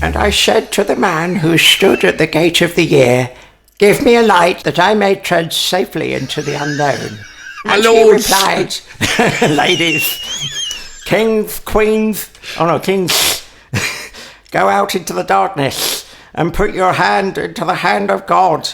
And I said to the man who stood at the gate of the year, "Give me a light that I may tread safely into the unknown." My and lords. he replied, "Ladies, kings, queens, kings, go out into the darkness and put your hand into the hand of God.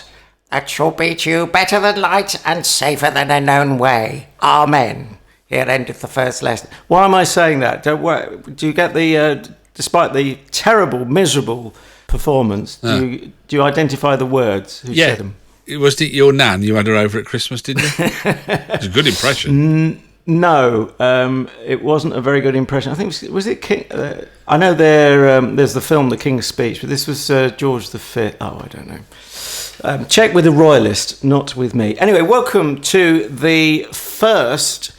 That shall be to you better than light and safer than a known way. Amen." Here endeth the first lesson. Why am I saying that? Do you get the, despite the terrible, miserable performance, do you identify the words who said them? Was it your nan? You had her over at Christmas, didn't you? It was a good impression. No, it wasn't a very good impression. I think was it King? I know there's the film The King's Speech, but this was George V. Oh, I don't know. Check with a royalist, not with me. Anyway, welcome to the first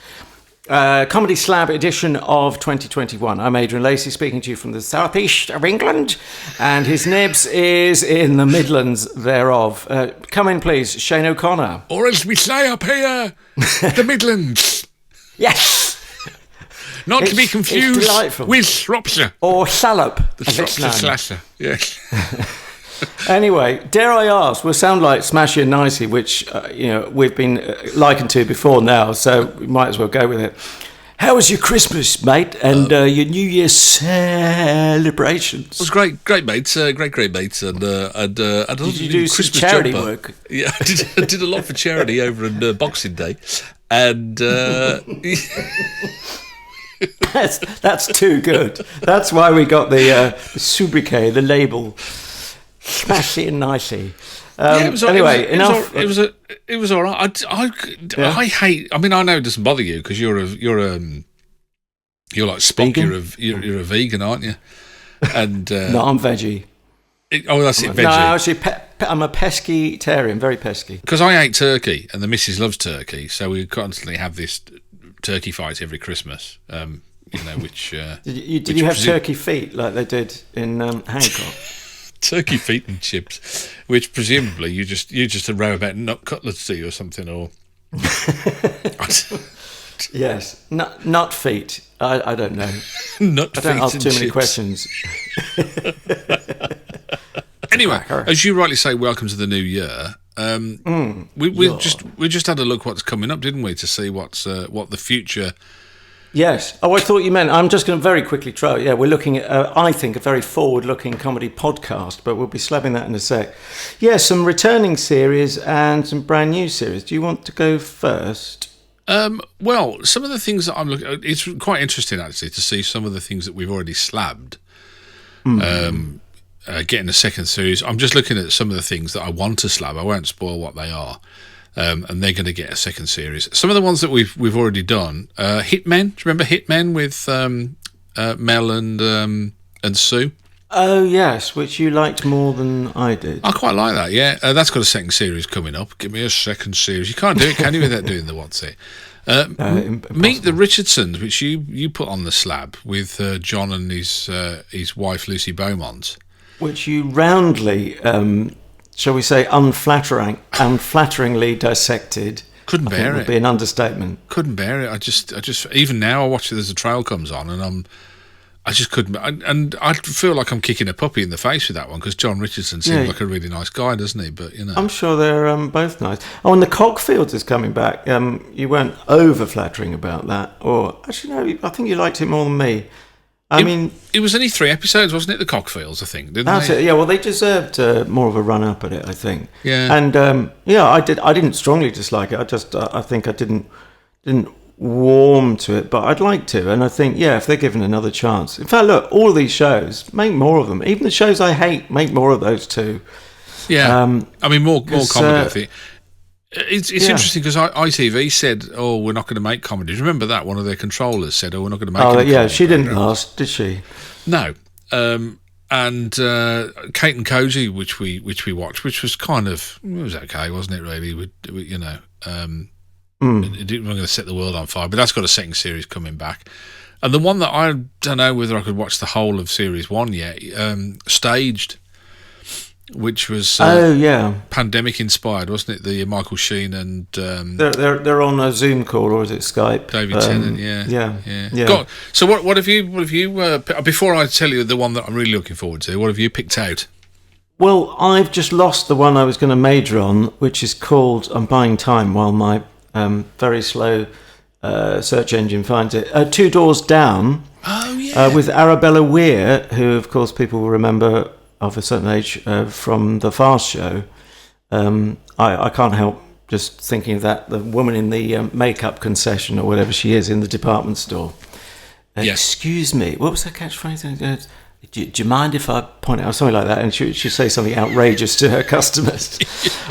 Comedy Slab edition of 2021. I'm Adrian Lacey, speaking to you from the southeast of England, and his nibs is in the Midlands thereof. Come in, please, Shane O'Connor. Or as we say up here, the Midlands. Yes. Not to be confused with Shropshire. Or Salop, The Shropshire Slasher, yes. Anyway, dare I ask, we'll sound like Smashy and Nicey, which, we've been likened to before now, so we might as well go with it. How was your Christmas, mate, and your New Year's celebrations? It was great mates, great mates, and did you do some Christmas charity jumper. work? Yeah, I did a lot for charity over on Boxing Day, and that's too good. That's why we got the sobriquet, the label. Smashy and Nicey. It was enough. It was all right. I hate. I mean, I know it doesn't bother you because you're like Spock. Vegan? You're a vegan, aren't you? And No, I'm veggie. That's it. Veggie. No, actually, I'm a pesky-tarian, very pesky. Because I hate turkey, and the missus loves turkey, so we constantly have this turkey fight every Christmas. Which did you have turkey feet like they did in Hancock? Turkey feet and chips, which presumably you just row about nut cutlets to you or something, or yes, nut feet. I don't know. Nut I feet don't ask and too many chips. questions. Anyway, as you rightly say, welcome to the new year. We just had a look what's coming up, didn't we, to see what the future. Yes. Oh, I thought you meant. I'm just going to very quickly try. Yeah, we're looking at, I think, a very forward-looking comedy podcast, but we'll be slabbing that in a sec. Yeah, some returning series and some brand new series. Do you want to go first? Well, some of the things that I'm looking at, it's quite interesting, actually, to see some of the things that we've already slabbed. Getting a second series. I'm just looking at some of the things that I want to slab. I won't spoil what they are. And they're going to get a second series. Some of the ones that we've already done. Hitmen. Do you remember Hitmen with Mel and Sue? Oh yes, which you liked more than I did. I quite like that. Yeah, that's got a second series coming up. Give me a second series. You can't do it, can you, without doing the what's it? Meet the Richardsons, which you put on the slab with John and his wife Lucy Beaumont, which you roundly. Shall we say, unflatteringly dissected. Couldn't bear it. Would be an understatement. Couldn't bear it. I just even now I watch it as the trail comes on, and I just couldn't. And I feel like I'm kicking a puppy in the face with that one because John Richardson seems like a really nice guy, doesn't he? But I'm sure they're both nice. Oh, and the Cockfields is coming back. You weren't over flattering about that, or actually no, I think you liked it more than me. I mean, it was only 3 episodes, wasn't it? The Cockfields, I think, didn't they? That's it. Yeah, well, they deserved more of a run up at it, I think. Yeah. And I didn't strongly dislike it. I just, I think I didn't warm to it, but I'd like to. And I think, if they're given another chance. In fact, look, all of these shows, make more of them. Even the shows I hate, make more of those too. Yeah. I mean, more comedy. I think. It's interesting because ITV said, "Oh, we're not going to make comedies." Remember that one of their controllers said, "Oh, we're not going to make." Oh, yeah, she didn't last, did she? No. And Kate and Cozy, which we watched, which was kind of it was okay, wasn't it? Really, it didn't going to set the world on fire, but that's got a second series coming back. And the one that I don't know whether I could watch the whole of series 1 yet, Staged. which was pandemic inspired, wasn't it? The Michael Sheen and they're on a Zoom call, or is it Skype? David Tennant, yeah. God, so what have you before I tell you the one that I'm really looking forward to, what have you picked out? Well, I've just lost the one I was going to major on, which is called, I'm buying time while my very slow search engine finds it, Two Doors Down. Oh, yeah. With Arabella Weir, who, of course, people will remember of a certain age from the Fast Show. I can't help just thinking of that, the woman in the makeup concession or whatever she is in the department store. Excuse me, what was that catchphrase? Do you mind if I point out something like that? And she'd say something outrageous to her customers.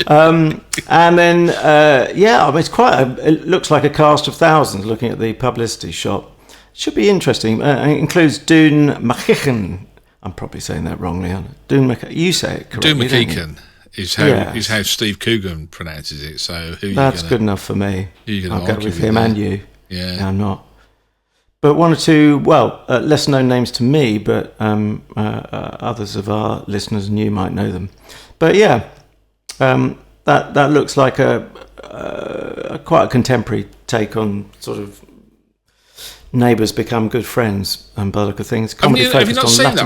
And then, it looks like a cast of thousands looking at the publicity shot. Should be interesting. It includes Dune McKeegan. I'm probably saying that wrongly, aren't I? You say it correctly. Dune McKeegan is how Steve Coogan pronounces it. So that's good enough for me. I'll go with him and you. Yeah. No, I'm not. But one or two, less known names to me, but others of our listeners and you might know them. But yeah, that looks like a quite a contemporary take on sort of neighbours become good friends, and by the look of things. Have you not seen that?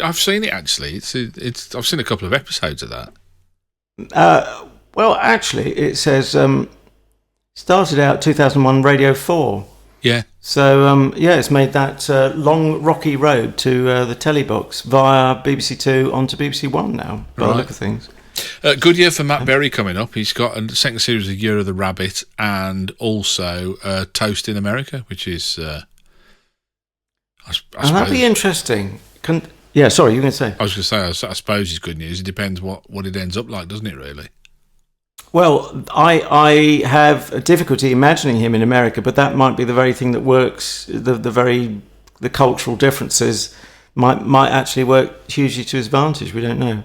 I've seen it actually. I've seen a couple of episodes of that. Well, actually, it says started out 2001 Radio 4. Yeah. So it's made that long rocky road to the telly box via BBC Two onto BBC One now. By the look of things. Good year for Matt Berry coming up. He's got a second series of Year of the Rabbit and also Toast in America, which is I suppose that'd be interesting. Sorry, you were going to say? I was going to say, I suppose it's good news. It depends what it ends up like, doesn't it, really? Well, I have a difficulty imagining him in America, but that might be the very thing that works. The cultural differences might actually work hugely to his advantage. We don't know.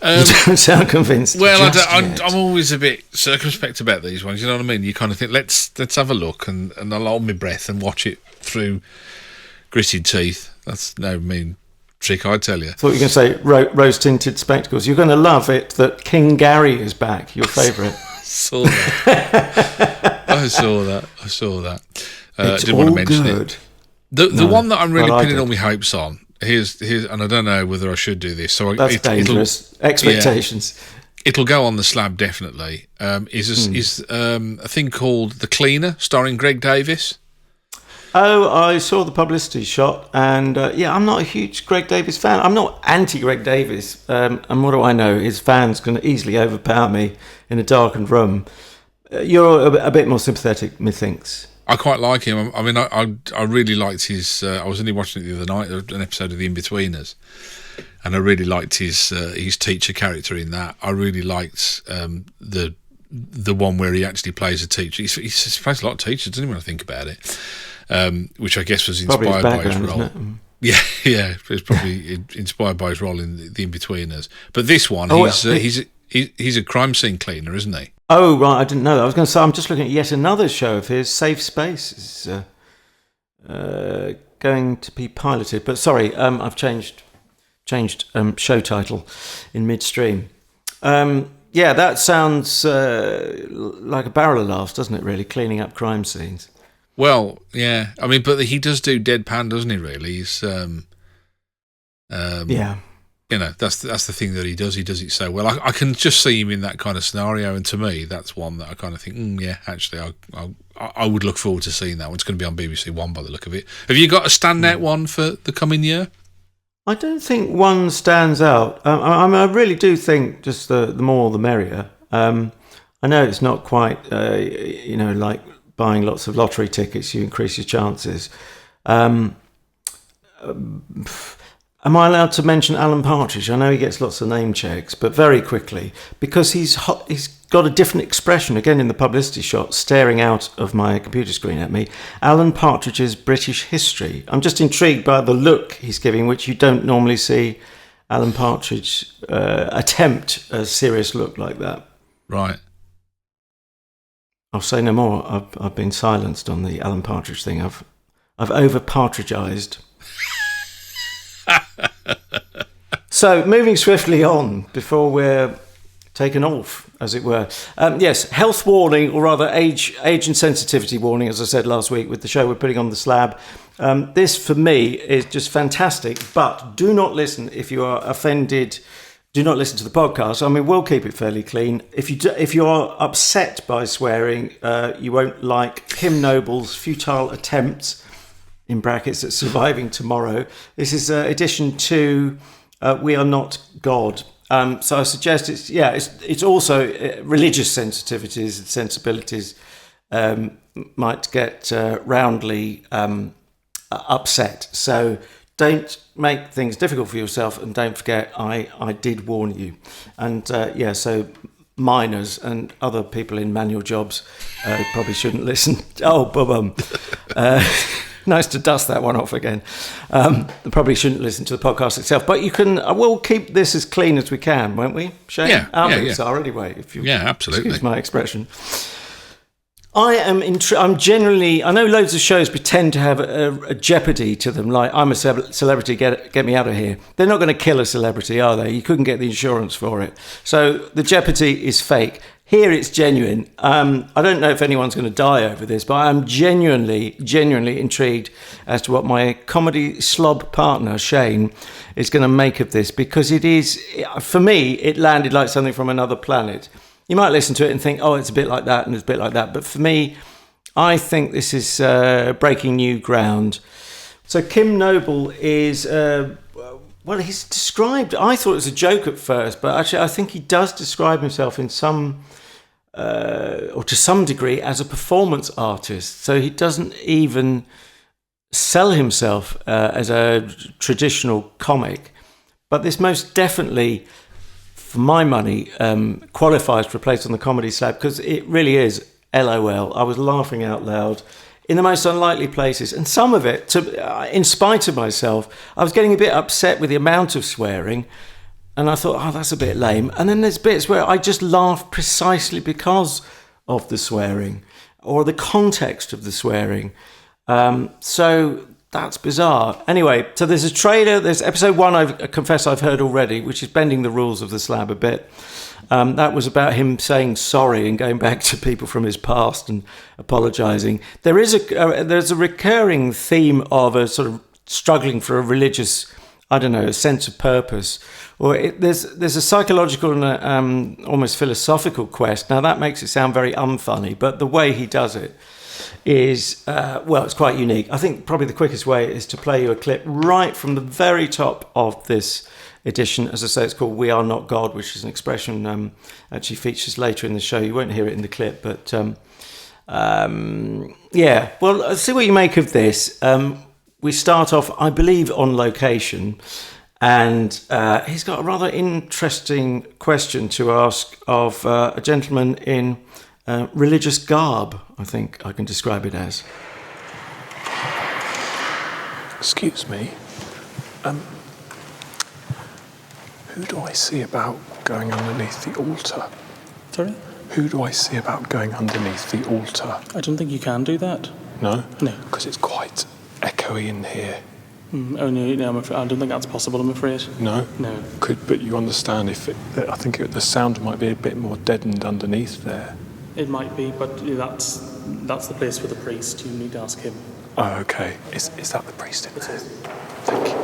You don't sound convinced. Well, I'm always a bit circumspect about these ones. You know what I mean? You kind of think, let's have a look, and I'll hold my breath and watch it through gritted teeth. That's no mean trick, I tell you. I thought you were going to say rose-tinted spectacles. You're going to love it that King Gary is back, your favourite. I saw that. It's didn't all want to mention good. it. The one that I'm really pinning all my hopes on, here's, and I don't know whether I should do this. So that's dangerous. Expectations. Yeah, it'll go on the slab, definitely. Is a thing called The Cleaner, starring Greg Davis. Oh, I saw the publicity shot, and I'm not a huge Greg Davis fan. I'm not anti-Greg Davis, and what do I know? His fans can easily overpower me in a darkened room. You're a bit more sympathetic, methinks. I quite like him. I mean, I really liked his... I was only watching it the other night, an episode of The In-Betweeners, and I really liked his teacher character in that. I really liked the one where he actually plays a teacher. He plays a lot of teachers, doesn't he, when I think about it? Which I guess was inspired by his role. Yeah, it's probably inspired by his role in The In-Betweeners. But this one, he's a crime scene cleaner, isn't he? Oh, right, I didn't know that. I was going to say, I'm just looking at yet another show of his, Safe Space, is going to be piloted. But sorry, I've changed show title in midstream. That sounds like a barrel of laughs, doesn't it, really, cleaning up crime scenes? Well, yeah. I mean, but he does do deadpan, doesn't he, really? He's... You know, that's the thing that he does. He does it so well. I can just see him in that kind of scenario, and to me, that's one that I kind of think, actually, I would look forward to seeing that one. It's going to be on BBC One by the look of it. Have you got a standout one for the coming year? I don't think one stands out. I really do think just the more the merrier. I know it's not quite, like buying lots of lottery tickets, you increase your chances. Am I allowed to mention Alan Partridge? I know he gets lots of name checks, but very quickly, because he's got a different expression, again in the publicity shot, staring out of my computer screen at me. Alan Partridge's British History. I'm just intrigued by the look he's giving, which you don't normally see Alan Partridge attempt a serious look like that. Right. I'll say no more. I've been silenced on the Alan Partridge thing. I've over-partridgeized. So, moving swiftly on before we're taken off, as it were. Yes, health warning, or rather age and sensitivity warning, as I said last week with the show we're putting on the Slab. This, for me, is just fantastic, but do not listen if you are offended. Do not listen to the podcast. I mean, we'll keep it fairly clean. If you are upset by swearing, you won't like Kim Noble's Futile Attempts, in brackets, at Surviving Tomorrow. This is edition 2, We Are Not God. So I suggest it's also religious sensitivities and sensibilities might get roundly upset. So don't make things difficult for yourself, and don't forget I did warn you. And so miners and other people in manual jobs probably shouldn't listen. Oh, bum. Nice to dust that one off again. Probably shouldn't listen to the podcast itself, but you can. We'll keep this as clean as we can, won't we, Shane? Yeah, are anyway. If you absolutely. Excuse my expression. I'm generally. I know loads of shows pretend to have a jeopardy to them, like I'm a celebrity, get me out of here. They're not going to kill a celebrity, are they? You couldn't get the insurance for it, so the jeopardy is fake. Here it's genuine. I don't know if anyone's going to die over this, but I'm genuinely intrigued as to what my comedy slob partner, Shane, is going to make of this, because it is, for me, it landed like something from another planet. You might listen to it and think, oh, it's a bit like that and it's a bit like that. But for me, I think this is breaking new ground. So Kim Noble is... he's described... I thought it was a joke at first, but actually I think he does describe himself in some... or to some degree, as a performance artist. So he doesn't even sell himself as a traditional comic. But this most definitely, for my money, qualifies for a place on the Comedy Slab, because it really is LOL. I was laughing out loud in the most unlikely places. And some of it, in spite of myself, I was getting a bit upset with the amount of swearing. And I thought, oh, that's a bit lame. And then there's bits where I just laugh precisely because of the swearing or the context of the swearing. So that's bizarre. Anyway, so there's a trailer. There's episode 1, I confess I've heard already, which is bending the rules of the Slab a bit. That was about him saying sorry and going back to people from his past and apologising. There's a recurring theme of a sort of struggling for a religious, I don't know, a sense of purpose. Or there's a psychological and almost philosophical quest. Now, that makes it sound very unfunny, but the way he does it is, it's quite unique. I think probably the quickest way is to play you a clip right from the very top of this edition. As I say, it's called We Are Not God, which is an expression actually features later in the show. You won't hear it in the clip, but let's see what you make of this. We start off, I believe, on location, and he's got a rather interesting question to ask of a gentleman in religious garb, I think I can describe it as. Excuse me. Who do I see about going underneath the altar? Sorry? Who do I see about going underneath the altar? I don't think you can do that. No? No. Because it's quite echoey in here. No, I don't think that's possible, I'm afraid. No? No. But you understand I think the sound might be a bit more deadened underneath there. It might be, but that's the place for the priest. You need to ask him. Oh, okay. Is that the priest in there? It is. Thank you.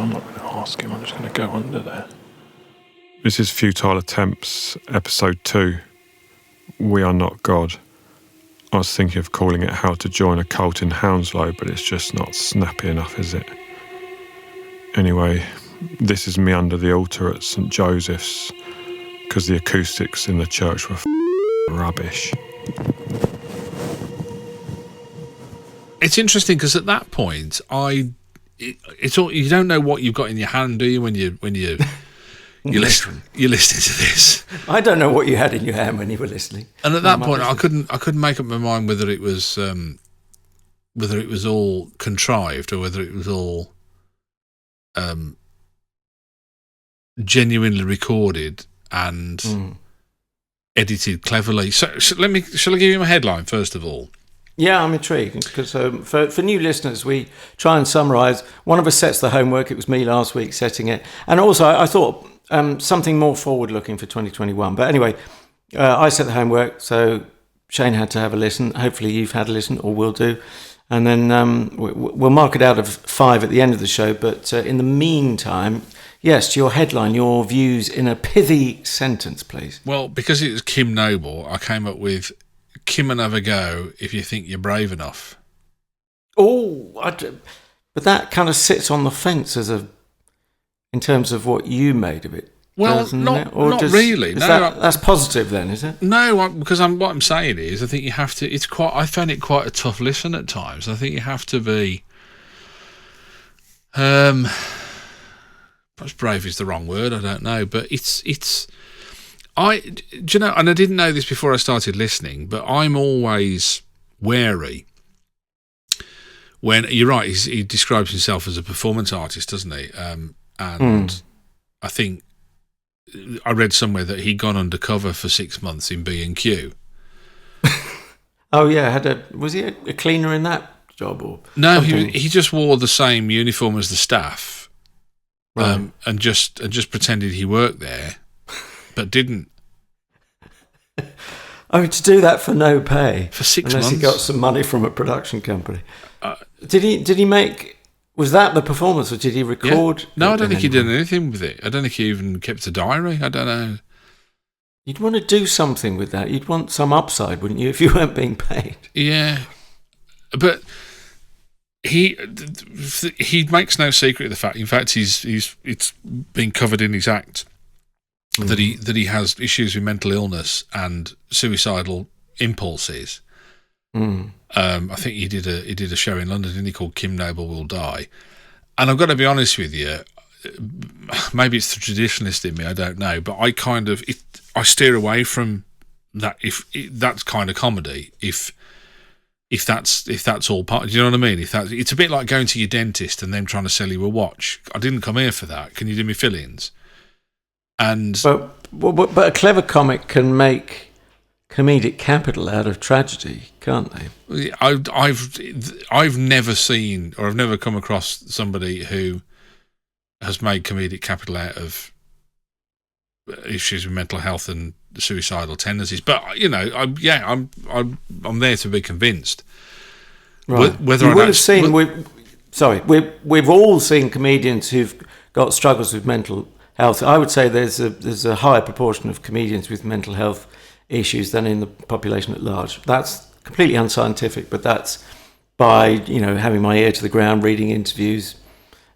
I'm not going to ask him, I'm just going to go under there. This is Futile Attempts, episode 2. We Are Not God. I was thinking of calling it How to Join a Cult in Hounslow, but it's just not snappy enough, is it? Anyway, this is me under the altar at St. Joseph's, because the acoustics in the church were rubbish. It's interesting because at that point, it's all, you don't know what you've got in your hand, do you? When you're listening to this. I don't know what you had in your hand when you were listening. And at that point, I couldn't make up my mind whether it was all contrived or whether it was all genuinely recorded and edited cleverly. So shall I give you my headline first of all? Yeah, I'm intrigued because for new listeners, we try and summarise. One of us sets the homework. It was me last week setting it, and also I thought something more forward-looking for 2021. But anyway, I set the homework, so Shane had to have a listen. Hopefully, you've had a listen, or will do, and then we'll mark it out of 5 at the end of the show. But in the meantime, yes, to your headline, your views in a pithy sentence, please. Well, because it was Kim Noble, I came up with Kim and have a go if you think you're brave enough. Oh, but that kind of sits on the fence in terms of what you made of it. Well, not really. That's positive then, is it? No, because what I'm saying is, I think you have to. I found it quite a tough listen at times. I think you have to be. Perhaps brave is the wrong word. I don't know, but it's. Do you know? And I didn't know this before I started listening, but I'm always wary. When you're right, he describes himself as a performance artist, doesn't he? And I think I read somewhere that he'd gone undercover for 6 months in B&Q. Oh yeah, was he a cleaner in that job or no? Something? He just wore the same uniform as the staff, right. and just pretended he worked there, but didn't. I mean, to do that for no pay for 6 months, unless he got some money from a production company. Did he make? Was that the performance, or did he record? Yeah. No, I don't think he did anything with it. I don't think he even kept a diary. I don't know. You'd want to do something with that. You'd want some upside, wouldn't you, if you weren't being paid? Yeah, but he makes no secret of the fact. In fact, it's been covered in his act that he has issues with mental illness and suicidal impulses. I think he did a show in London, didn't he, called Kim Noble Will Die. And I've got to be honest with you, maybe it's the traditionalist in me, I don't know, but I steer away from that if that's kind of comedy. If that's all part, do you know what I mean? It's a bit like going to your dentist and them trying to sell you a watch. I didn't come here for that. Can you do me fillings? And but a clever comic can make comedic capital out of tragedy, can't they? I've never seen, or I've never come across somebody who has made comedic capital out of issues with mental health and suicidal tendencies. But you know, I'm there to be convinced. Right. Whether we've all seen comedians who've got struggles with mental health. I would say there's a higher proportion of comedians with mental health issues than in the population at large. That's completely unscientific, but that's by having my ear to the ground, reading interviews,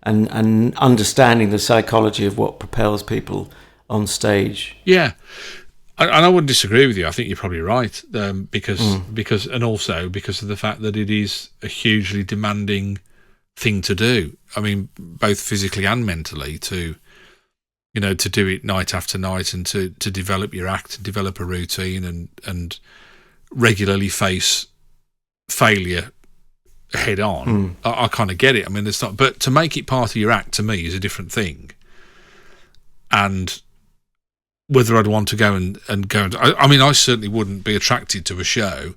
and understanding the psychology of what propels people on stage. Yeah, and I wouldn't disagree with you. I think you're probably right, because and also because of the fact that it is a hugely demanding thing to do. I mean, both physically and mentally to do it night after night and to develop your act and develop a routine and regularly face failure head on. I kind of get it. I mean, it's not, but to make it part of your act to me is a different thing. And whether I'd want to go I mean, I certainly wouldn't be attracted to a show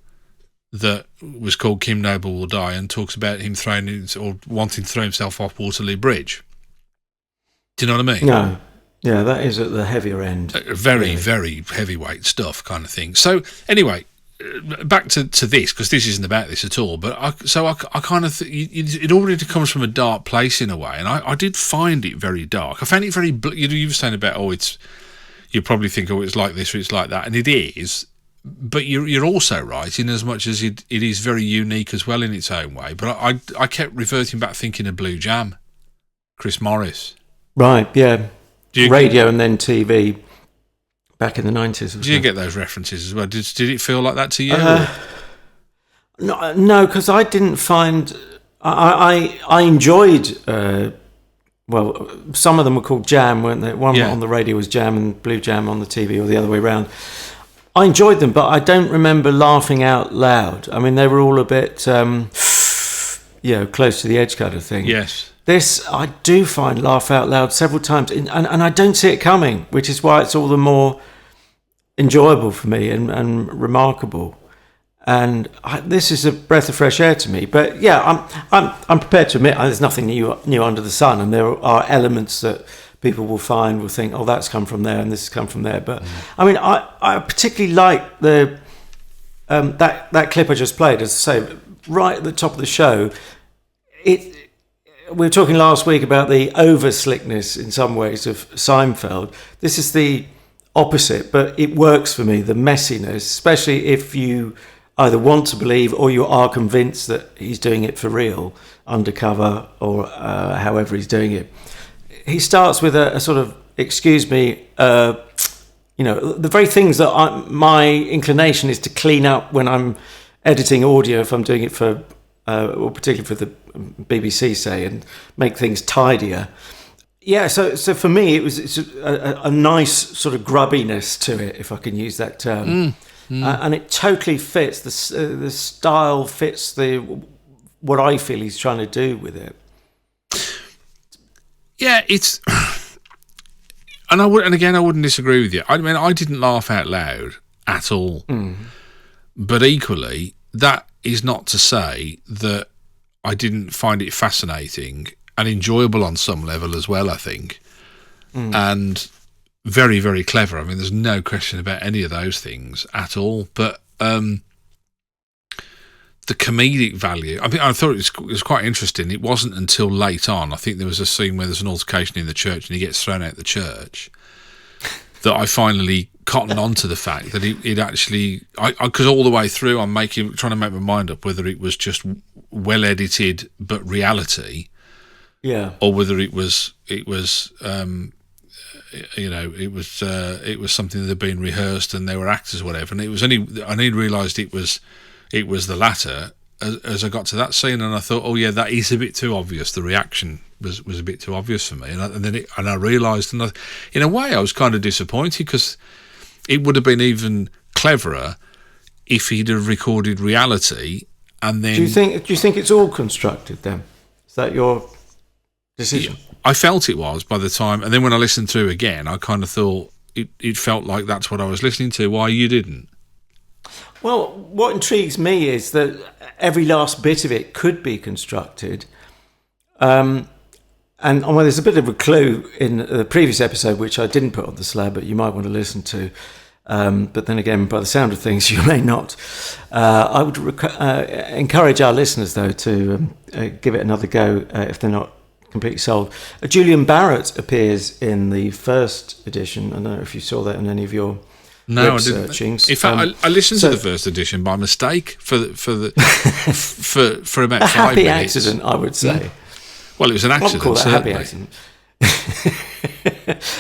that was called Kim Noble Will Die and talks about him wanting to throw himself off Waterloo Bridge. Do you know what I mean? No. Yeah, that is at the heavier end. Very, very heavyweight stuff kind of thing. So anyway, back to this, because this isn't about this at all, but I kind of it already comes from a dark place in a way, and I did find it very dark. I found it very, you were saying about, you probably think, it's like this or it's like that, and it is, but you're also right in as much as it is very unique as well in its own way. But I kept reverting back thinking of Blue Jam, Chris Morris. Right, yeah. Radio and then TV back in the 90s. Did you get those references as well? Did it feel like that to you? No, because I didn't find... I enjoyed... some of them were called Jam, weren't they? One on the radio was Jam and Blue Jam on the TV, or the other way around. I enjoyed them, but I don't remember laughing out loud. I mean, they were all a bit, close to the edge kind of thing. Yes. This, I do find laugh out loud several times, and I don't see it coming, which is why it's all the more enjoyable for me and remarkable. And this is a breath of fresh air to me. But yeah, I'm prepared to admit there's nothing new under the sun, and there are elements that people will think, oh, that's come from there and this has come from there. But I mean, I particularly like the that clip I just played. As I say, right at the top of the show, we were talking last week about the over slickness in some ways of Seinfeld. This is the opposite, but it works for me. The messiness, especially if you either want to believe or you are convinced that he's doing it for real, undercover, or however he's doing it. He starts with a sort of, excuse me, the very things that my inclination is to clean up when I'm editing audio, if I'm doing it for, or particularly for the BBC, say, and make things tidier. Yeah, so for me, it's a nice sort of grubbiness to it, if I can use that term. And it totally fits, the style fits what I feel he's trying to do with it. Yeah, it's, and I wouldn't disagree with you. I mean, I didn't laugh out loud at all, but equally, that is not to say that I didn't find it fascinating and enjoyable on some level as well, I think, and very, very clever. I mean, there's no question about any of those things at all, but the comedic value, I mean, I thought it was quite interesting. It wasn't until late on, I think there was a scene where there's an altercation in the church and he gets thrown out the church, that I finally cottoned on to the fact that it actually, because all the way through I'm trying to make my mind up whether it was just well edited but reality, or whether it was something that had been rehearsed and they were actors or whatever. And I only realised it was the latter as I got to that scene, and I thought, oh yeah, that is a bit too obvious. The reaction was a bit too obvious for me, and I realised, and in a way I was kind of disappointed, because it would have been even cleverer if he'd have recorded reality. And then, do you think it's all constructed then? Is that your decision? Yeah, I felt it was by the time, and then when I listened through again, I kind of thought it felt like that's what I was listening to. Why you didn't? Well, what intrigues me is that every last bit of it could be constructed. And there's a bit of a clue in the previous episode, which I didn't put on the Slab, but you might want to listen to. But then again, by the sound of things, you may not. I would encourage our listeners, though, to give it another go if they're not completely sold. Julian Barrett appears in the first edition. I don't know if you saw that in any of your web searchings. In fact, I listened to the first edition by mistake for about 5 minutes. A happy accident, I would say. Well, it was an accident. I'll call that a happy accident.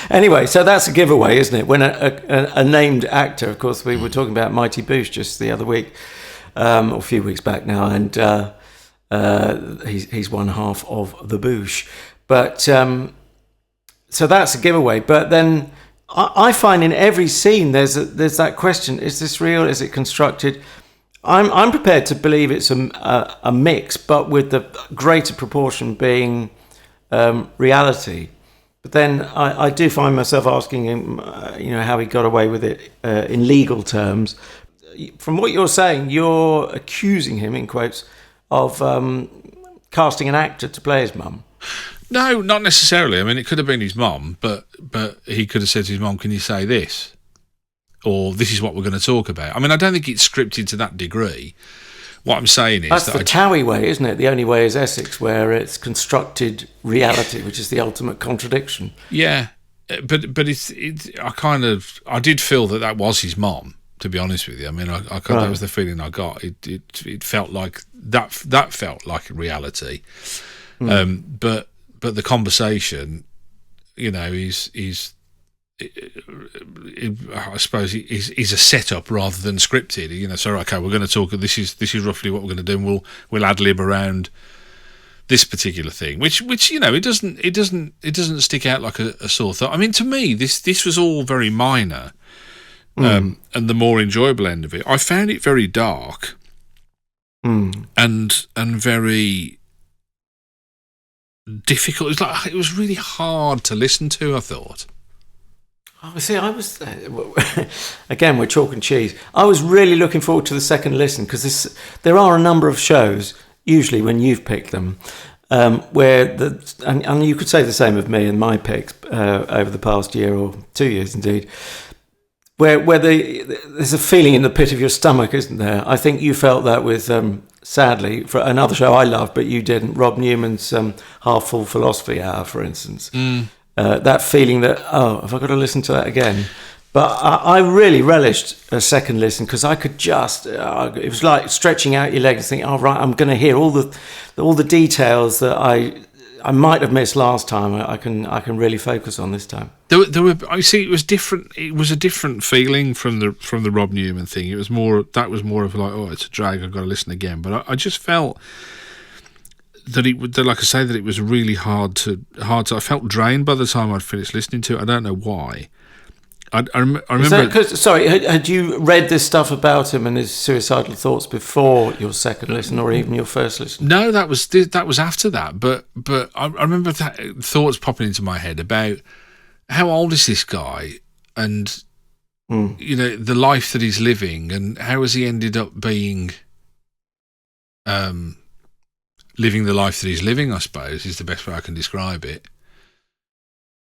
Anyway, so that's a giveaway, isn't it? When a named actor, of course, we were talking about Mighty Boosh just the other week, or a few weeks back now, and he's one half of the Boosh. But so that's a giveaway. But then I find in every scene there's that question: is this real? Is it constructed? I'm prepared to believe it's a mix, but with the greater proportion being reality. But then I do find myself asking him, how he got away with it in legal terms. From what you're saying, you're accusing him, in quotes, of casting an actor to play his mum. No, not necessarily. I mean, it could have been his mum, but he could have said to his mum, "Can you say this?" Or "This is what we're going to talk about." I mean, I don't think it's scripted to that degree. What I'm saying is that's the Towie way, isn't it? The only way is Essex, where it's constructed reality, which is the ultimate contradiction. Yeah, but I did feel that was his mom. To be honest with you, I mean, that was the feeling I got. It felt like that felt like reality. But the conversation, is. I suppose is a setup rather than scripted. So okay, we're going to talk. This is roughly what we're going to do, and we'll ad lib around this particular thing, which it doesn't stick out like a sore thought. I mean, to me, this was all very minor, and the more enjoyable end of it, I found it very dark, and very difficult. It was really hard to listen to, I thought. Oh, see, I was again. We're chalk and cheese. I was really looking forward to the second listen because there are a number of shows, usually when you've picked them, where and you could say the same of me and my picks over the past year or 2 years, indeed. Where there's a feeling in the pit of your stomach, isn't there? I think you felt that with, sadly, for another show I love, but you didn't. Rob Newman's Half Full Philosophy Hour, for instance. That feeling that, have I got to listen to that again? But I really relished a second listen because I could just, it was like stretching out your legs and thinking, right, I'm going to hear all the details that I might have missed last time. I can really focus on this time. There were. I see. It was different. It was a different feeling from the Rob Newman thing. It was more. That was more of like, it's a drag. I've got to listen again. But I just felt that like I say, that it was really hard to. I felt drained by the time I'd finished listening to it. I don't know why. I remember. Sorry, had you read this stuff about him and his suicidal thoughts before your second listen, or even your first listen? No, that was after that. But I remember thoughts popping into my head about how old is this guy, and the life that he's living, and how has he ended up being, living the life that he's living. I suppose is the best way I can describe it.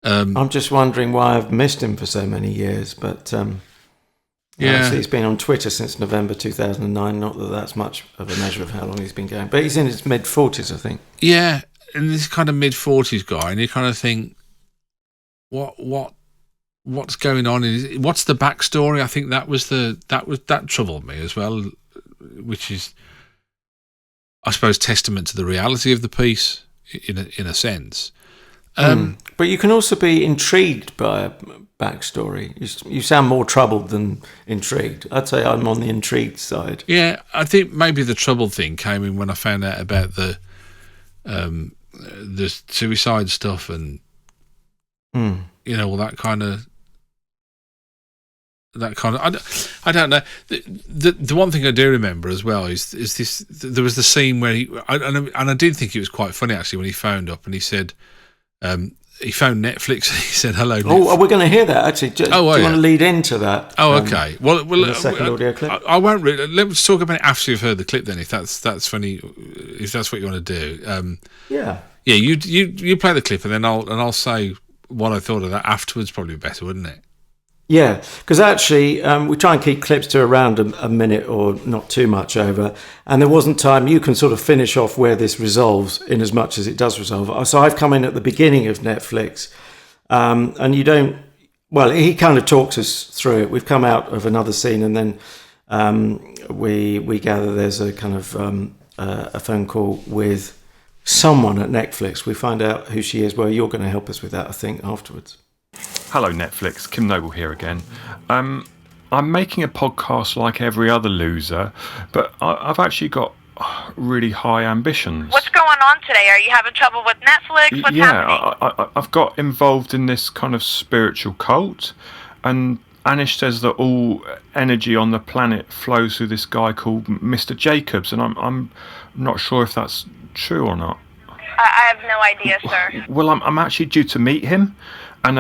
I'm just wondering why I've missed him for so many years, but obviously he's been on Twitter since November 2009. Not that that's much of a measure of how long he's been going, but he's in his mid-40s, I think. Yeah, and this kind of mid-40s guy, and you kind of think, what's going on? What's the backstory? I think that troubled me as well, which is, I suppose, testament to the reality of the piece in a sense. But you can also be intrigued by a backstory. You sound more troubled than intrigued. I'd say I'm on the intrigued side. Yeah, I think maybe the troubled thing came in when I found out about the suicide stuff and all that kind of. I don't know. The one thing I do remember as well is this. There was the scene where I did think it was quite funny actually when he phoned up and he said. He phoned Netflix. He said, "Hello." Oh, we're going to hear that actually. Do you want to lead into that? Oh, okay. Well, the second audio clip. I won't. Let's talk about it after you've heard the clip. Then, if that's funny, if that's what you want to do. Yeah. You play the clip, and then I'll say what I thought of that afterwards. Probably better, wouldn't it? Yeah, because actually we try and keep clips to around a minute or not too much over, and there wasn't time. You can sort of finish off where this resolves in as much as it does resolve. So I've come in at the beginning of Netflix, and you don't. Well, he kind of talks us through it. We've come out of another scene, and then we gather there's a kind of a phone call with someone at Netflix. We find out who she is. Well, you're going to help us with that, I think, afterwards. Hello Netflix, Kim Noble here again. I'm making a podcast like every other loser, but I've actually got really high ambitions. What's going on today? Are you having trouble with Netflix? What's happening? I've got involved in this kind of spiritual cult, and Anish says that all energy on the planet flows through this guy called Mr. Jacobs, and I'm not sure if that's true or not. I have no idea, sir. Well, I'm actually due to meet him. And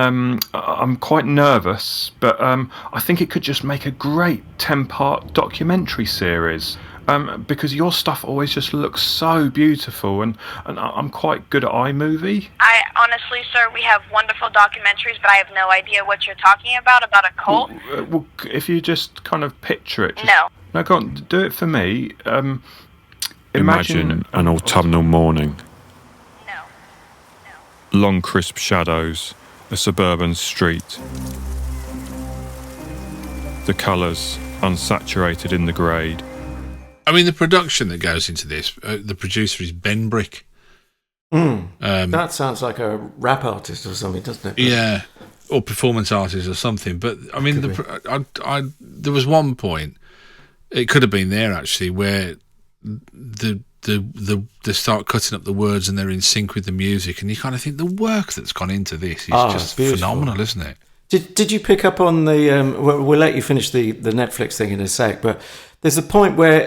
I'm quite nervous, but I think it could just make a great 10-part documentary series. Because your stuff always just looks so beautiful, and I'm quite good at iMovie. I honestly, sir, we have wonderful documentaries, but I have no idea what you're talking about a cult. Well, if you just kind of picture it. No, go on, do it for me. Imagine an autumnal morning. No. Long crisp shadows. A suburban street. The colours unsaturated in the grade. I mean, the production that goes into this, the producer is Benbrick. That sounds like a rap artist or something, doesn't it? Yeah, or performance artist or something. But I mean, there was one point, it could have been there actually, where they start cutting up the words and they're in sync with the music, and you kind of think the work that's gone into this is just phenomenal, isn't it? Did you pick up on the? We'll let you finish the Netflix thing in a sec, but there's a point where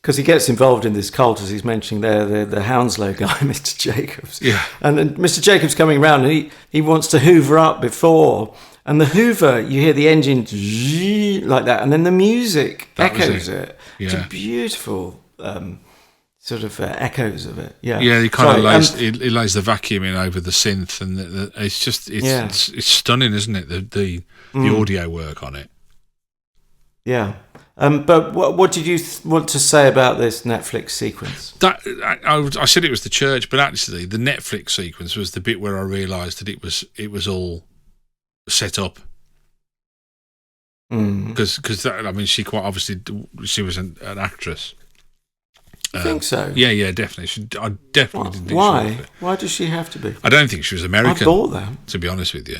because he gets involved in this cult, as he's mentioning there, the Hounslow guy, Mr. Jacobs. Yeah. And then Mr. Jacobs coming around, and he wants to hoover up before And the Hoover, you hear the engine like that, and then the music echoes it. It's a beautiful sort of echoes of it. Yeah, yeah. He kind of lays he lays the vacuum in over the synth, and it's just it's stunning, isn't it? The audio work on it. Yeah. But what did you want to say about this Netflix sequence? I said it was the church, but actually the Netflix sequence was the bit where I realised that it was all set up. Because I mean, she quite obviously she was an actress. I think so. Yeah, definitely. I definitely didn't think why? She was. Why does she have to be? I don't think she was American. I thought that. To be honest with you.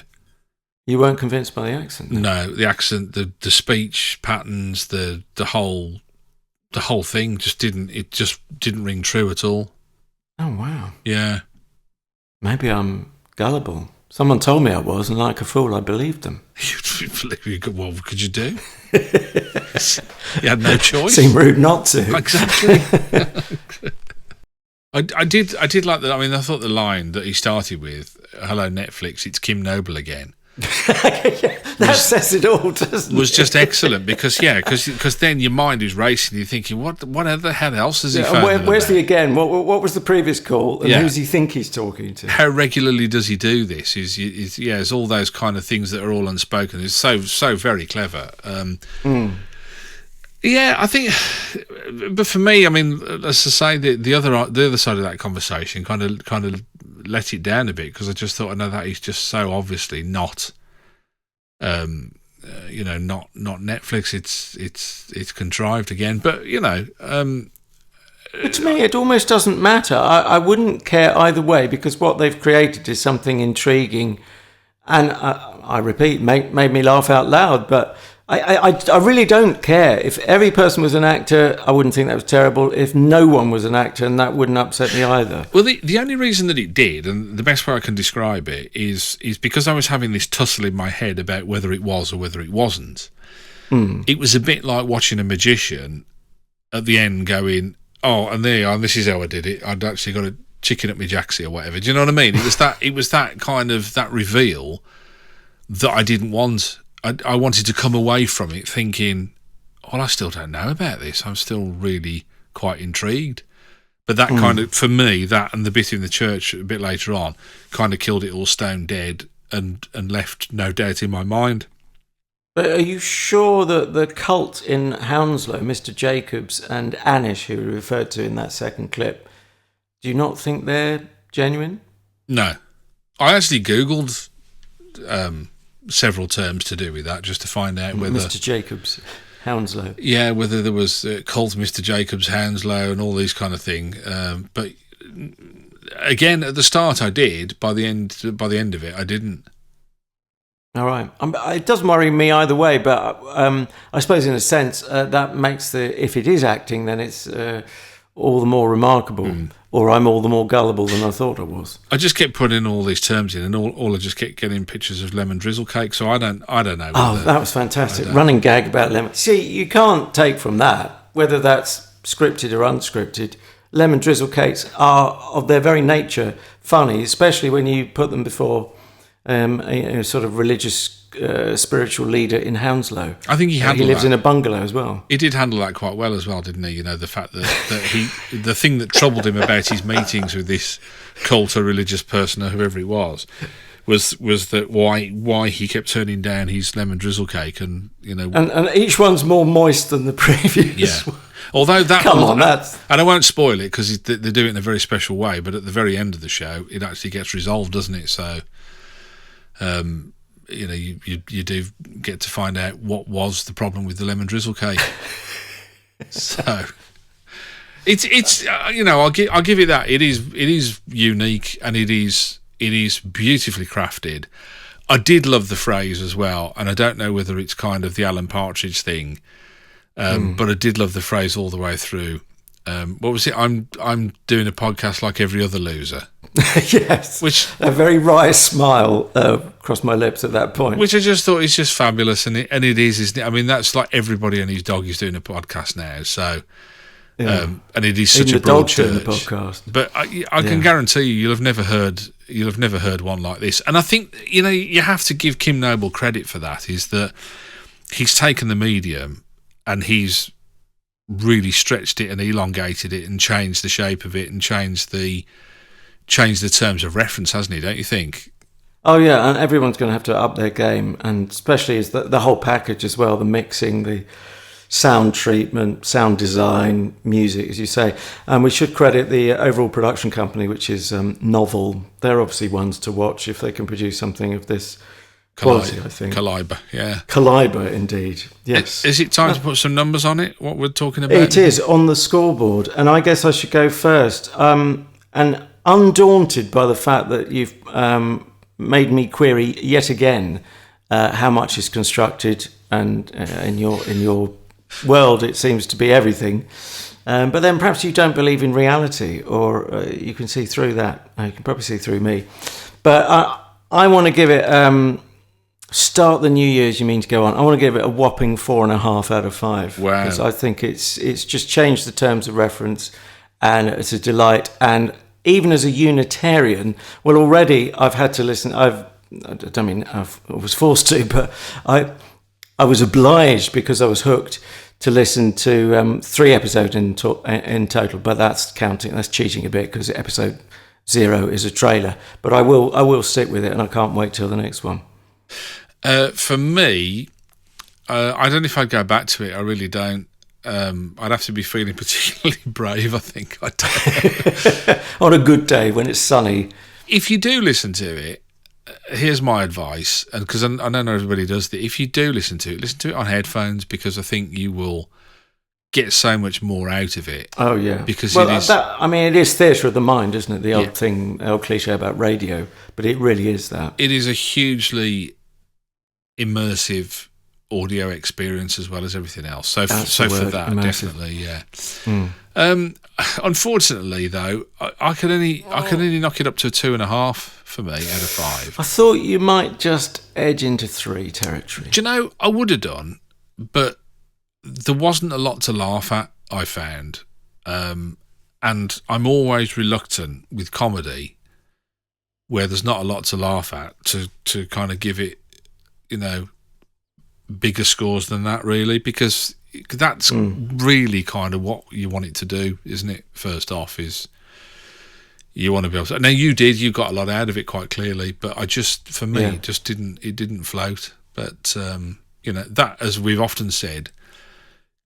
You weren't convinced by the accent? Then? No, the accent, the speech patterns, the whole thing just didn't ring true at all. Oh wow! Yeah, maybe I'm gullible. Someone told me I was, and like a fool, I believed them. What could you do? You had no choice. Seemed rude not to. Exactly. I did like that. I mean, I thought the line that he started with, "Hello Netflix, it's Kim Noble again." That says it all, doesn't it? Was just excellent because then your mind is racing. You're thinking, what the hell else has he found? Where's the again? What was the previous call? And who does he think he's talking to? How regularly does he do this? It's all those kind of things that are all unspoken. It's so very clever. Yeah, I think. But for me, I mean, as I say, the other side of that conversation kind of let it down a bit because I just thought, I know that is just so obviously not, not Netflix. It's contrived again, but But to me, it almost doesn't matter. I wouldn't care either way because what they've created is something intriguing, and I repeat, made me laugh out loud. But I really don't care. If every person was an actor, I wouldn't think that was terrible. If no one was an actor, and that wouldn't upset me either. Well, the only reason that it did, and the best way I can describe it, is because I was having this tussle in my head about whether it was or whether it wasn't. It was a bit like watching a magician at the end going, "Oh, and there you are, and this is how I did it. I'd actually got a chicken at my jacksie or whatever." Do you know what I mean? It was that kind of that reveal that I didn't want. I wanted to come away from it thinking, well, I still don't know about this. I'm still really quite intrigued. But that kind of, for me, that and the bit in the church a bit later on kind of killed it all stone dead and left no doubt in my mind. But are you sure that the cult in Hounslow, Mr. Jacobs and Anish, who were referred to in that second clip, do you not think they're genuine? No. I actually Googled several terms to do with that just to find out whether Mr. Jacobs, Hounslow. Yeah, whether there was cult Mr. Jacobs, Hounslow, and all these kind of thing. But again, at the start, I did. By the end of it, I didn't. All right. It doesn't worry me either way, but I suppose in a sense that makes if it is acting, then it's all the more remarkable. Or I'm all the more gullible than I thought I was. I just kept putting all these terms in, and all I just kept getting pictures of lemon drizzle cake. So I don't know. Oh, that was fantastic! Running gag about lemon. See, you can't take from that whether that's scripted or unscripted. Lemon drizzle cakes are of their very nature funny, especially when you put them before a sort of religious. Spiritual leader in Hounslow. I think he lives in a bungalow as well. He did handle that quite well as well, didn't he? You know, the fact that the thing that troubled him about his meetings with this cult or religious person or whoever it was that why he kept turning down his lemon drizzle cake, and each one's more moist than the previous one. Although that and I won't spoil it because they do it in a very special way, but at the very end of the show it actually gets resolved, doesn't it? So you do get to find out what was the problem with the lemon drizzle cake. So it's I'll give it that. It is unique and it is beautifully crafted. I did love the phrase as well, and I don't know whether it's kind of the Alan Partridge thing, but I did love the phrase all the way through. What was it? I'm doing a podcast like every other loser. Yes, which a very wry smile crossed my lips at that point. Which I just thought is just fabulous, and it is, isn't it? I mean, that's like everybody and his dog is doing a podcast now. So, Yeah. And it is such Even a the broad dogs doing the church. podcast. But I can guarantee you'll have never heard one like this. And I think you have to give Kim Noble credit for that. Is that he's taken the medium and he's really stretched it and elongated it and changed the shape of it and changed the terms of reference, hasn't he? Don't you think? Oh yeah, and everyone's going to have to up their game, and especially is the whole package as well, the mixing, the sound treatment, sound design, music, as you say. And we should credit the overall production company, which is Novel. They're obviously ones to watch if they can produce something of this quality, I think. Caliber, yeah. Caliber, indeed. Yes. Is it time to put some numbers on it, what we're talking about? It is, on the scoreboard. And I guess I should go first. And undaunted by the fact that you've made me query yet again how much is constructed, and in your world it seems to be everything. But then perhaps you don't believe in reality, or you can see through that. You can probably see through me. But I want to give it... start the new year as you mean to go on. I want to give it a whopping 4.5 out of 5. Wow. Because I think it's just changed the terms of reference, and it's a delight. And even as a Unitarian, well, already I've had to listen. I was forced to, but I was obliged because I was hooked to listen to 3 episodes in total. But that's cheating a bit because episode 0 is a trailer. But I will stick with it, and I can't wait till the next one. For me, I don't know if I'd go back to it. I really don't. I'd have to be feeling particularly brave, I think. I don't. On a good day when it's sunny. If you do listen to it, here's my advice, and because I know not everybody does that. If you do listen to it on headphones, because I think you will get so much more out of it. Oh yeah, because it is. It is theatre of the mind, isn't it? The old cliche about radio, but it really is that. It is a hugely immersive audio experience as well as everything else. So for that, immersive. Definitely, yeah. Unfortunately, though, I can only knock it up to a 2.5 for me out of 5. I thought you might just edge into 3 territory. Do you know, I would have done, but there wasn't a lot to laugh at, I found. And I'm always reluctant with comedy where there's not a lot to laugh at to kind of give it, bigger scores than that, really, because that's really kind of what you want it to do, isn't it? First off, is you want to be able to. Now you got a lot out of it quite clearly, but I just, for me, it didn't float. But that, as we've often said,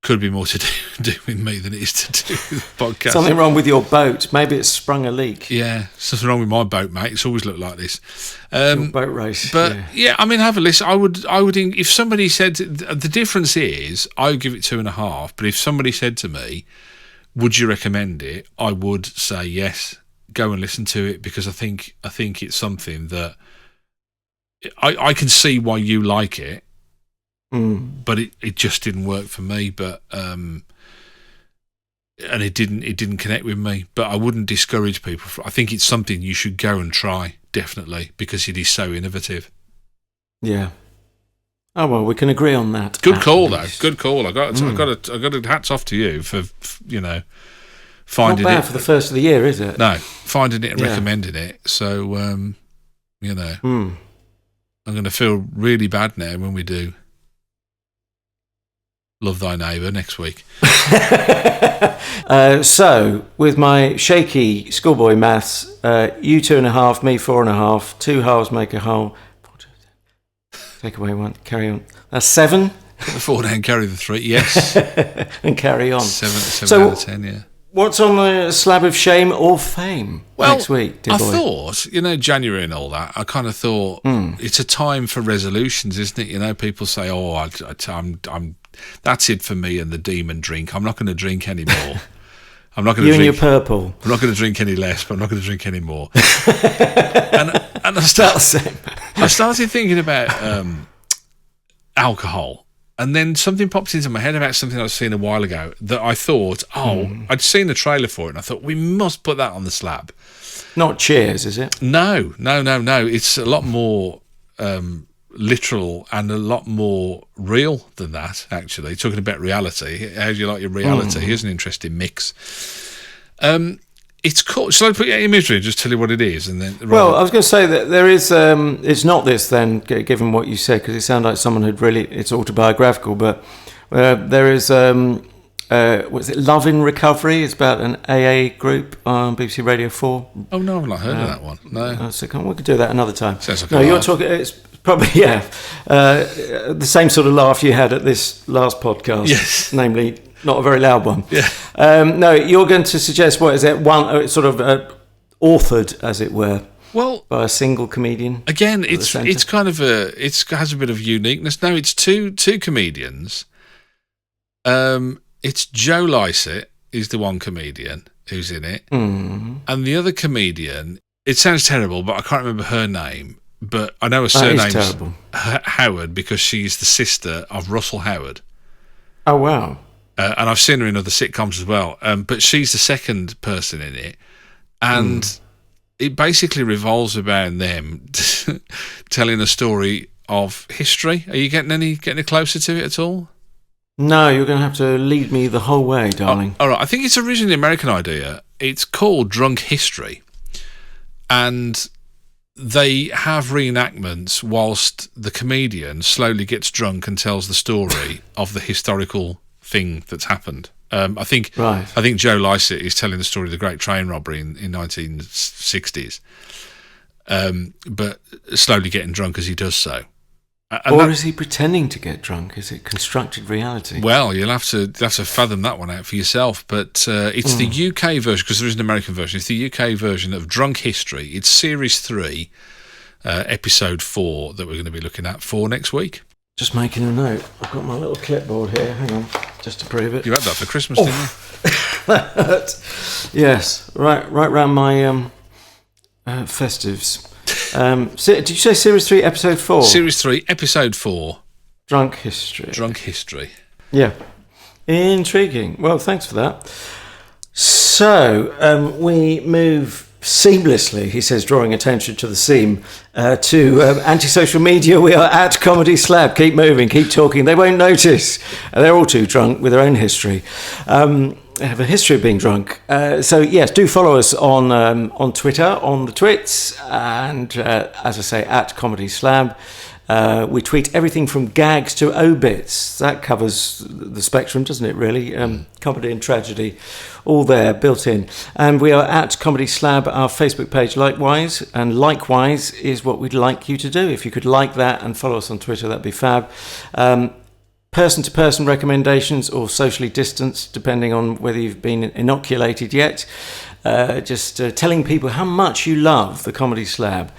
could be more to do with me than it is to do with the podcast. Something wrong with your boat. Maybe it's sprung a leak. Yeah, something wrong with my boat, mate. It's always looked like this. Your boat race. But have a listen. I would. If somebody said the difference is, I would give it 2.5. But if somebody said to me, "Would you recommend it?" I would say yes. Go and listen to it, because I think it's something that I can see why you like it. But it just didn't work for me. But and it didn't connect with me. But I wouldn't discourage people. I think it's something you should go and try, definitely, because it is so innovative. Yeah. Oh well, we can agree on that. Good call, though. Good call. I got a hats off to you for finding not bad it for the first of the year, is it? No, finding it and recommending it. So I'm going to feel really bad now when we do Love Thy Neighbour next week. So, with my shaky schoolboy maths, you 2.5, me 4.5, 2 halves make a whole. Take away 1, carry on. That's 7. Put the 4 down, carry the 3, yes. And carry on. 7 out of 10, yeah. What's on the slab of shame or fame next week, dear boy? I thought, January and all that, I kind of thought it's a time for resolutions, isn't it? People say, I'm that's it for me and the demon drink. I'm not going to drink anymore. I'm not going to drink. You and your purple. I'm not going to drink any less, but I'm not going to drink any more. and I started thinking about alcohol. And then something popped into my head about something I'd seen a while ago that I thought, I'd seen the trailer for it, and I thought, we must put that on the slab. Not Cheers, is it? No. It's a lot more literal and a lot more real than that, actually. Talking about reality, how do you like your reality? Here's an interesting mix. It's called... Shall I put you out of your misery and just tell you what it is? And then, well, I was going to say that there is... it's not this then, given what you said, because it sounded like someone had really... It's autobiographical, but there is... what's it? Love in Recovery. It's about an AA group on BBC Radio 4. Oh, no, I've not heard of that one. No. So we could do that another time. Sounds like no, you're talking... It's probably, the same sort of laugh you had at this last podcast. Yes. Namely... Not a very loud one. Yeah. No, you're going to suggest, what is it? One sort of authored, as it were, well, by a single comedian. Again, it's kind of it has a bit of uniqueness. No, it's two comedians. It's Joe Lycett is the one comedian who's in it, and the other comedian. It sounds terrible, but I can't remember her name. But I know her surname's Howard because she's the sister of Russell Howard. Oh wow. And I've seen her in other sitcoms as well. But she's the second person in it. And it basically revolves around them telling a story of history. Are you getting any closer to it at all? No, you're going to have to lead me the whole way, darling. All right. I think it's originally an American idea. It's called Drunk History. And they have reenactments whilst the comedian slowly gets drunk and tells the story of the historical thing that's happened. I think Joe Lycett is telling the story of the Great Train Robbery in 1960s, but slowly getting drunk as he does so. Or is he pretending to get drunk? Is it constructed reality? Well, you'll have to fathom that one out for yourself. But it's the UK version, because there is an American version. It's the UK version of Drunk History. It's Series 3, Episode 4 that we're going to be looking at for next week. Just making a note. I've got my little clipboard here. Hang on, just to prove it. You had that for Christmas, didn't you? That hurt. Yes, right round my festives. Did you say Series 3, Episode 4? Series 3, Episode 4. Drunk History. Drunk History. Yeah. Intriguing. Well, thanks for that. So, we move seamlessly, he says, drawing attention to the seam, to anti-social media. We are at Comedy Slab. Keep moving, keep talking. They won't notice. They're all too drunk with their own history. They have a history of being drunk. So, yes, do follow us on Twitter, on the twits, and, as I say, at Comedy Slab. We tweet everything from gags to obits. That covers the spectrum, doesn't it, really? Comedy and tragedy, all there, built in. And we are at Comedy Slab, our Facebook page, likewise. And likewise is what we'd like you to do. If you could like that and follow us on Twitter, that'd be fab. Person-to-person recommendations or socially distanced, depending on whether you've been inoculated yet. Just telling people how much you love the Comedy Slab.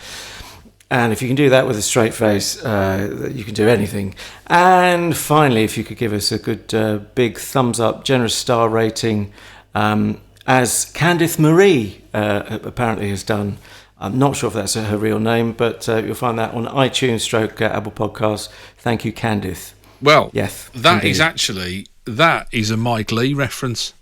And if you can do that with a straight face, you can do anything. And finally, if you could give us a good big thumbs up, generous star rating, as Candice Marie apparently has done. I'm not sure if that's her real name, but you'll find that on iTunes / Apple Podcasts. Thank you, Candice. Well, yes, that is a Mike Leigh reference.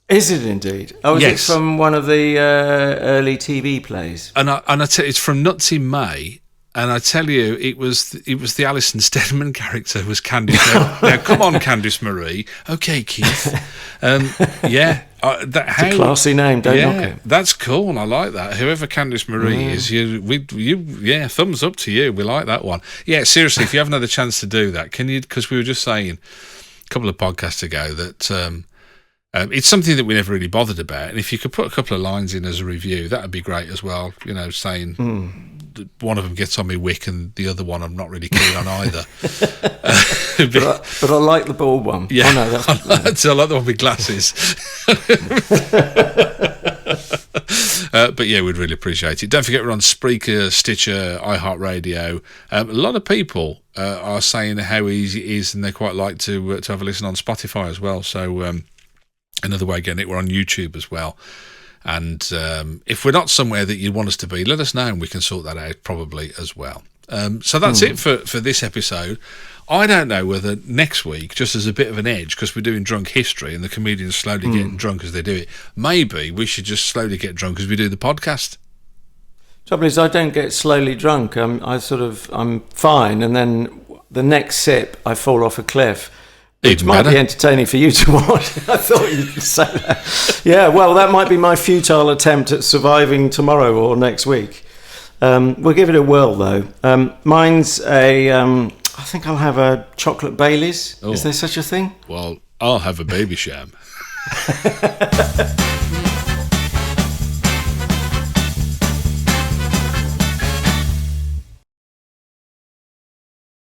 Is it indeed? Oh, is yes. It from one of the early TV plays? And I tell you, it's from Nuts in May, and I tell you, it was the Alison Steadman character was Candice. Now, come on, Candice Marie. Okay, Keith. Yeah, it's a classy name. Don't knock it. That's cool. I like that. Whoever Candice Marie is, yeah, thumbs up to you. We like that one. Yeah, seriously, if you haven't had a chance to do that, can you? Because we were just saying a couple of podcasts ago that. It's something that we never really bothered about, and if you could put a couple of lines in as a review, that would be great as well. You know, saying one of them gets on me wick and the other one I'm not really keen on either. but I like the bald one. Yeah, oh, no, I like the one with glasses. But yeah, we'd really appreciate it. Don't forget we're on Spreaker, Stitcher, iHeart Radio. A lot of people are saying how easy it is, and they quite like to have a listen on Spotify as well. So. Another way of getting it, we're on YouTube as well. And if we're not somewhere that you want us to be, let us know and we can sort that out probably as well. So that's it for this episode. I don't know whether next week, just as a bit of an edge, because we're doing Drunk History and the comedians slowly getting drunk as they do it, maybe we should just slowly get drunk as we do the podcast. Trouble is, I don't get slowly drunk. I'm fine, and then the next sip, I fall off a cliff. Which Even might better. be entertaining for you to watch. I thought you'd say that. Yeah, well, that might be my futile attempt at surviving tomorrow or next week. We'll give it a whirl, though. Mine's I think I'll have a chocolate Baileys. Oh. Is there such a thing? Well, I'll have a baby sham.